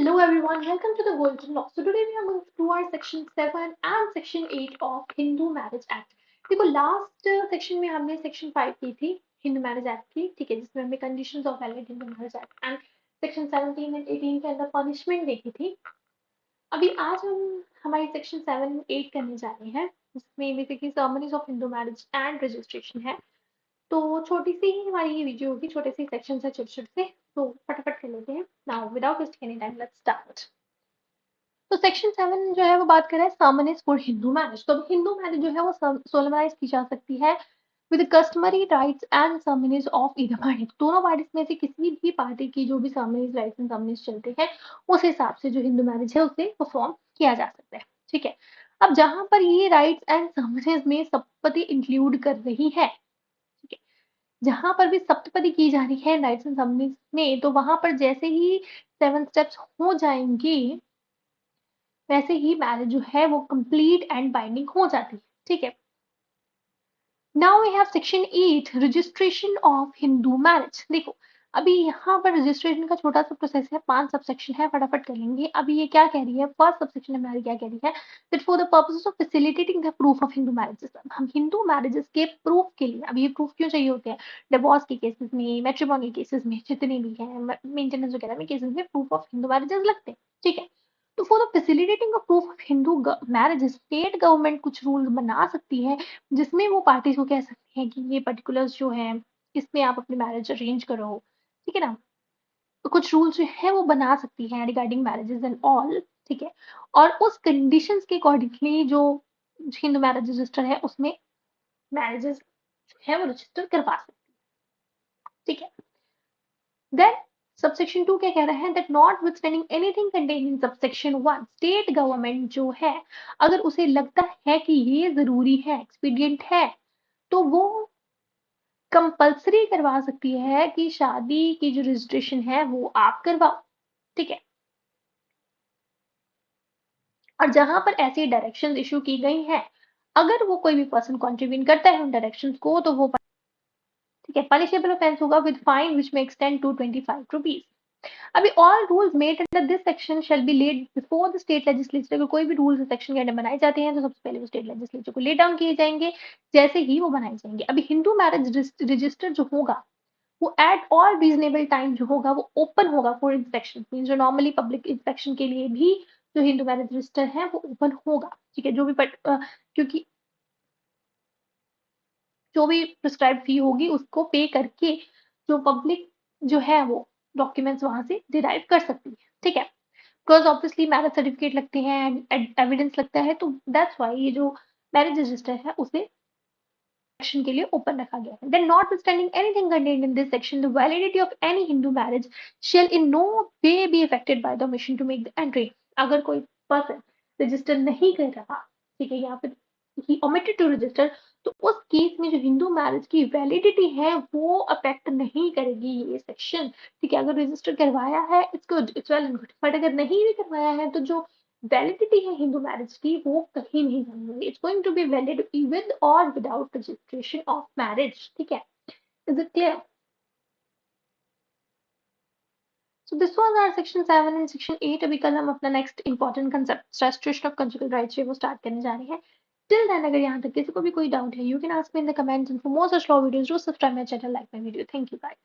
Hello everyone, welcome to the Golden Law. So today we are going to do our section 7 and section 8 of Hindu Marriage Act. देखो last section में हमने section 5 की थी Hindu marriage act की, ठीक है, जिसमें हमने conditions of valid Hindu marriage act and section 17 and 18 के अंदर पनिशमेंट देखी थी। अभी आज हम हमारी सेक्शन 7 8 करने जा रहे हैं, जिसमें basically ceremonies of Hindu marriage and registration है। तो छोटी सी ही हमारी ये वीडियो होगी, छोटे से सेक्शन है, छोटे छोटे से, तो फटाफट कर लेते हैं। Now without wasting any time let's start. तो सेक्शन 7 जो है वो बात कर रहा है सर्मनीज फॉर हिंदू मैरिज। तो हिंदू मैरिज जो है वो सोलमनाइज की जा सकती है with customary rights and ceremonies of either party. दोनों पार्टीज में से किसी भी पार्टी की जो भी सर्मनीज राइट्स एंड सर्मनीज चलते हैं उस हिसाब से जो हिंदू मैरिज है उसे परफॉर्म किया जा सकता है, ठीक है। अब जहां पर ये राइट्स एंड सर्मनीज में सप्तपदी इंक्लूड कर रही है, जहां पर भी सप्तपदी की जा रही है राइट्स एंड सर्मनीज में, तो वहां पर जैसे ही 7 स्टेप्स हो जाएंगे वैसे ही मैरिज जो है वो कंप्लीट एंड बाइंडिंग हो जाती है, ठीक है। Now we have section 8 registration of Hindu marriage. देखो अभी यहाँ पर रजिस्ट्रेशन का छोटा सा प्रोसेस है, 5 सब सेक्शन है, फटाफट कर लेंगे। अभी ये क्या कह रही है, फर्स्ट सब सेक्शन हमारी क्या कह रही है, that for the purposes of facilitating the proof of Hindu marriages. हम हिंदू मैरिजेस के प्रूफ के लिए, अब ये प्रूफ क्यों चाहिए होते हैं, डिवोर्स के केसेस में, मैट्रिमोनियल केसेस में, जितने भी हैं मेंटेनेंस वगैरह में केसेस में प्रूफ ऑफ हिंदू मैरिजेस लगते हैं, ठीक है। तो for the facilitating of proof of Hindu marriage state government कुछ रूल बना सकती है, जिसमें वो पार्टीज को कह सकती हैं कि ये पर्टिकुलर्स जो है इसमें आप अपनी मैरिज अरेंज करो, ठीक है ना। तो कुछ रूल्स जो है वो बना सकती है रिगार्डिंग मैरिजेस एंड ऑल, ठीक है। और उस कंडीशंस के अकॉर्डिंगली जो हिंदू मैरिज रजिस्टर है उसमें मैरिजेस जो है वो रजिस्टर करवा सकती है, ठीक है। देन सबसेक्शन 2 क्या कह रहा है, that not withstanding anything contained in subsection 1, state government जो है अगर उसे लगता है कि ये जरूरी है, एक्सपीडियंट है, तो वो कंपल्सरी करवा सकती है कि शादी की जो रजिस्ट्रेशन है वो आप करवाओ, ठीक है। और जहां पर ऐसी डायरेक्शंस इशू की गई हैं, अगर वो कोई भी पर्सन कॉन्ट्रीब्यूट करता है उन डायरेक्शंस को, तो वो ठीक है पनिशेबल ऑफेंस होगा विद फाइन विच में एक्सटेंड टू 25 रुपीज। अभी all rules made under this section shall be laid before the state legislature. अगर कोई भी रूल्स सेक्शन के अंदर बनाए जाते हैं तो सबसे पहले वो स्टेट लेजिस्लेचर को ले डाउन किए जाएंगे जैसे ही वो बनाए जाएंगे। अभी हिंदू मैरिज रजिस्टर जो होगा वो एट ऑल रीजनेबल टाइम जो होगा वो ओपन होगा फॉर इंस्पेक्शन, मीन जो नॉर्मली पब्लिक इंस्पेक्शन के लिए भी जो हिंदू मैरिज रजिस्टर है वो ओपन होगा, ठीक है। क्योंकि जो भी प्रिस्क्राइब फी होगी उसको पे करके जो पब्लिक जो है वो डॉक्यूमेंट्स वहां से डिराइव कर सकती है, ठीक है। बिकॉज ऑब्वियसली मैरिज सर्टिफिकेट लगते हैं, एविडेंस लगता है, तो दैट्स वाई ये जो मैरिज रजिस्टर है उसे सेक्शन के लिए ओपन रखा गया है। Then notwithstanding anything contained in this section, the validity of any Hindu marriage shall in no way be affected by the omission to make the entry. अगर कोई पर्सन रजिस्टर नहीं कर रहा, ठीक है, या फिर he omitted to register, तो उस केस में जो हिंदू मैरिज की वैलिडिटी है वो अफेक्ट नहीं करेगी ये सेक्शन, ठीक है। अगर रजिस्टर करवाया है it's good, it's well and good, but अगर नहीं भी करवाया है तो जो वैलिडिटी है हिंदू मैरिज की वो कहीं नहीं जाएंगे। It's going to be valid with or without registration of marriage, ठीक है। Is it clear? So this was our section 7 and section 8. अभी कल हम अपना next important concept restriction of conjugal rights वो स्टार्ट करने जा रहे हैं। टिल देन अगर यहाँ तक किसी को भी कोई डाउट है you can ask me in the comments, and for more such law videos do subscribe my channel, like my video. Thank you guys.